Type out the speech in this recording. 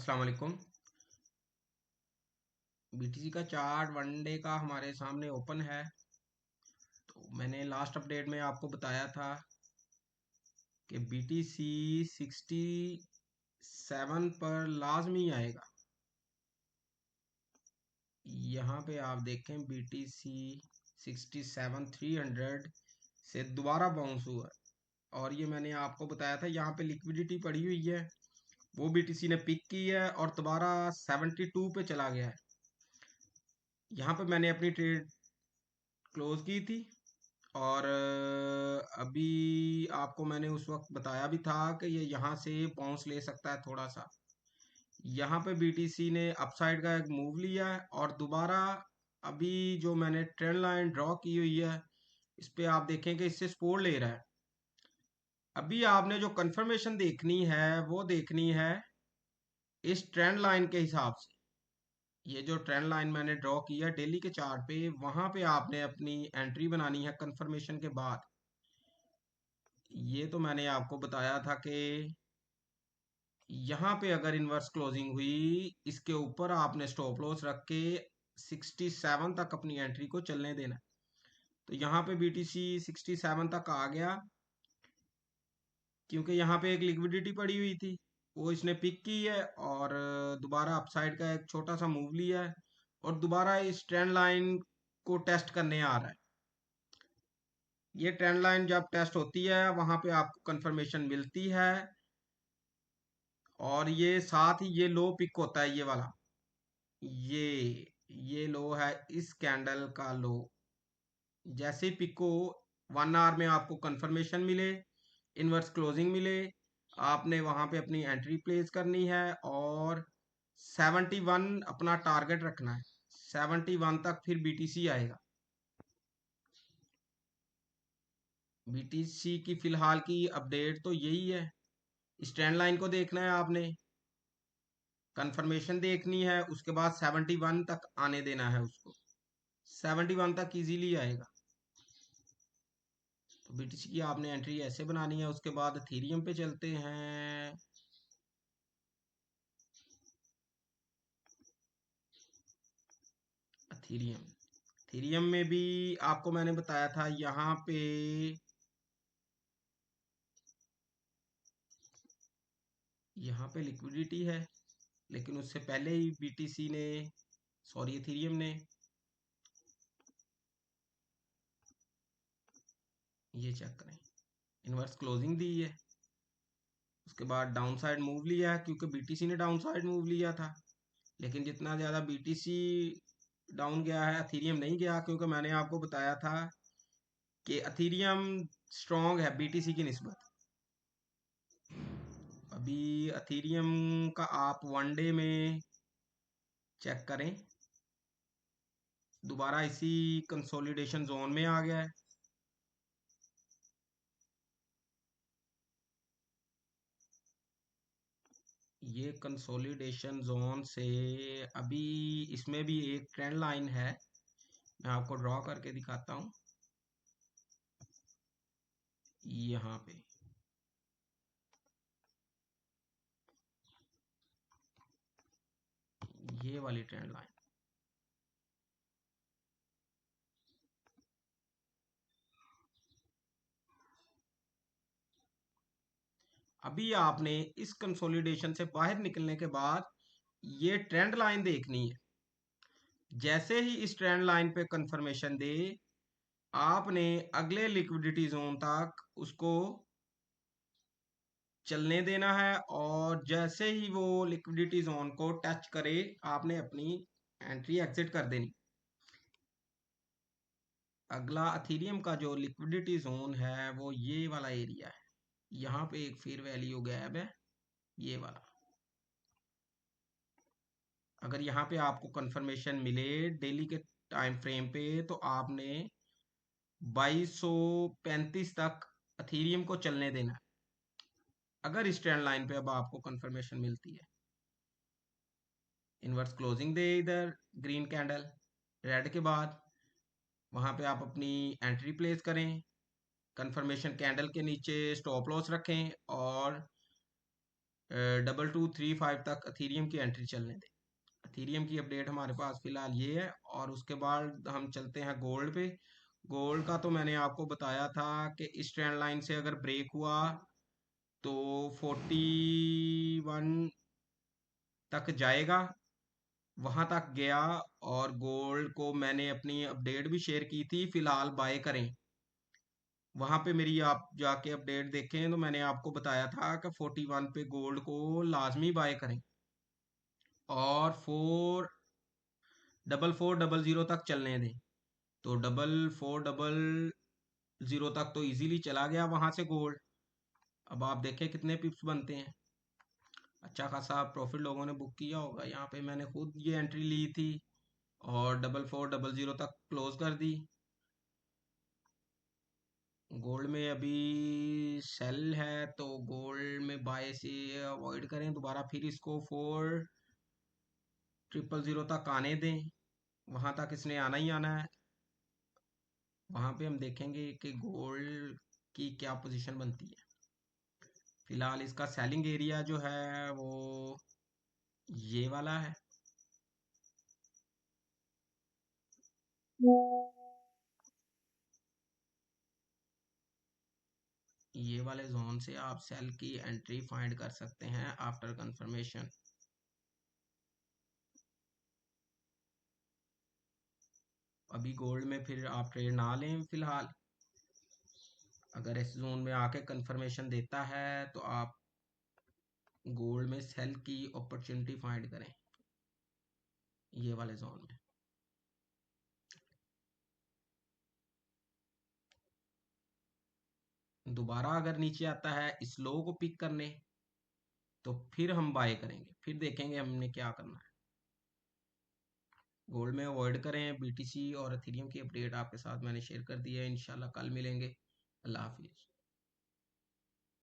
अस्सलाम वालेकुम। बीटीसी का चार्ट वन डे का हमारे सामने ओपन है। तो मैंने लास्ट अपडेट में आपको बताया था कि बीटीसी 67 पर लाजमी आएगा। यहाँ पे आप देखें बीटीसी 67,300 से दोबारा बाउंस हुआ है। और ये मैंने आपको बताया था, यहाँ पे लिक्विडिटी पड़ी हुई है, वो बीटीसी ने पिक की है और दोबारा 72 पे चला गया है। यहाँ पे मैंने अपनी ट्रेड क्लोज की थी और अभी आपको मैंने उस वक्त बताया भी था कि ये यहाँ से बाउंस ले सकता है थोड़ा सा। यहाँ पे बीटीसी ने अपसाइड का एक मूव लिया है और दोबारा अभी जो मैंने ट्रेंड लाइन ड्रॉ की हुई है, इस पे आप देखें कि इससे सपोर्ट ले रहा है। अभी आपने जो कंफर्मेशन देखनी है वो देखनी है इस ट्रेंड लाइन के हिसाब से। ये जो ट्रेंड लाइन मैंने ड्रॉ किया डेली के चार्ट पे, वहां पे आपने अपनी एंट्री बनानी है कंफर्मेशन के बाद। ये तो मैंने आपको बताया था कि यहाँ पे अगर इन्वर्स क्लोजिंग हुई, इसके ऊपर आपने स्टॉप लॉस रख के 67 तक अपनी एंट्री को चलने देना। तो यहाँ पे बीटीसी 67 तक आ गया, क्योंकि यहाँ पे एक लिक्विडिटी पड़ी हुई थी, वो इसने पिक की है और दोबारा अपसाइड का एक छोटा सा मूव लिया है और दोबारा इस ट्रेंड लाइन को टेस्ट करने आ रहा है। ये ट्रेंड लाइन जब टेस्ट होती है वहां पे आपको कंफर्मेशन मिलती है और ये साथ ही ये लो पिक होता है, ये वाला, ये लो है इस कैंडल का लो। जैसे ही पिक को 1 आवर में आपको कंफर्मेशन मिले, इनवर्स क्लोजिंग मिले, आपने वहां पे अपनी एंट्री प्लेस करनी है और 71 अपना टारगेट रखना है। 71 तक फिर बीटीसी आएगा। बीटीसी की फिलहाल की अपडेट तो यही है। इस ट्रेंड लाइन को देखना है आपने, कंफर्मेशन देखनी है, उसके बाद 71 तक आने देना है उसको। 71 तक इजीली आएगा। तो बीटीसी की आपने एंट्री ऐसे बनानी है। उसके बाद एथेरियम पे चलते हैं। एथेरियम एथेरियम में भी आपको मैंने बताया था, यहाँ पे लिक्विडिटी है, लेकिन उससे पहले ही बीटीसी ने, सॉरी एथेरियम ने, ये चेक करें, इनवर्स क्लोजिंग दी है। उसके बाद डाउन साइड मूव लिया है, क्योंकि बीटीसी ने डाउन साइड मूव लिया था। लेकिन जितना ज़्यादा बीटीसी डाउन गया है, अथीरियम नहीं गया, क्योंकि मैंने आपको बताया था कि अथीरियम स्ट्रॉन्ग है बीटीसी की निस्बत। अभी अथीरियम का आप वन डे में चेक करें, दोबारा इसी कंसोलिडेशन जोन में आ गया है। ये कंसोलिडेशन जोन से अभी इसमें भी एक ट्रेंड लाइन है, मैं आपको ड्रॉ करके दिखाता हूँ। यहाँ पे ये वाली ट्रेंड लाइन, अभी आपने इस कंसोलिडेशन से बाहर निकलने के बाद ये ट्रेंड लाइन देखनी है। जैसे ही इस ट्रेंड लाइन पे कंफर्मेशन दे, आपने अगले लिक्विडिटी जोन तक उसको चलने देना है और जैसे ही वो लिक्विडिटी जोन को टच करे, आपने अपनी एंट्री एग्जिट कर देनी। अगला अथीरियम का जो लिक्विडिटी जोन है वो ये वाला एरिया है। यहाँ पे एक फेयर वैल्यू गैप है, ये वाला। अगर यहाँ पे आपको कंफर्मेशन मिले डेली के टाइम फ्रेम पे, तो आपने 2235 तक अथीरियम को चलने देना है। अगर इस ट्रेंड लाइन पे अब आपको कंफर्मेशन मिलती है, इनवर्स क्लोजिंग दे इधर ग्रीन कैंडल रेड के बाद, वहां पे आप अपनी एंट्री प्लेस करें, कंफर्मेशन कैंडल के नीचे स्टॉप लॉस रखें और 2235 तक अथीरियम की एंट्री चलने दें। अथीरियम की अपडेट हमारे पास फिलहाल ये है, और उसके बाद हम चलते हैं गोल्ड पे। गोल्ड का तो मैंने आपको बताया था कि इस ट्रेंड लाइन से अगर ब्रेक हुआ तो 41 तक जाएगा, वहां तक गया। और गोल्ड को मैंने अपनी अपडेट भी शेयर की थी, फिलहाल बाय करें। वहां पे मेरी आप जाके अपडेट देखें तो मैंने आपको बताया था कि 41 पे गोल्ड को लाजमी बाय करें, और 4400 तक चलने दें। तो 4400 तक तो इजीली चला गया वहां से गोल्ड। अब आप देखें कितने पिप्स बनते हैं। अच्छा खासा प्रॉफिट लोगों ने बुक किया होगा। यहाँ पे मैंने खुद ये एंट्री ली थी और 4400 तक क्लोज कर दी। गोल्ड में अभी सेल है, तो गोल्ड में बाय से अवॉइड करें। दोबारा फिर इसको 4000 तक आने दें, वहां तक इसने आना ही आना है। वहां पे हम देखेंगे कि गोल्ड की क्या पोजीशन बनती है। फिलहाल इसका सेलिंग एरिया जो है वो ये वाला है। ये वाले जोन से आप सेल की एंट्री फाइंड कर सकते हैं आफ्टर कंफर्मेशन। अभी गोल्ड में फिर आप ट्रेड ना लें फिलहाल। अगर इस जोन में आके कंफर्मेशन देता है तो आप गोल्ड में सेल की अपॉर्चुनिटी फाइंड करें, ये वाले जोन में। दोबारा अगर नीचे आता है इस लो को पिक करने, तो फिर हम बाय करेंगे, फिर देखेंगे हमने क्या करना है। गोल्ड में अवॉइड करें। बीटीसी और एथेरियम की अपडेट आपके साथ मैंने शेयर कर दी है। इंशाल्लाह कल मिलेंगे। अल्लाह हाफिज।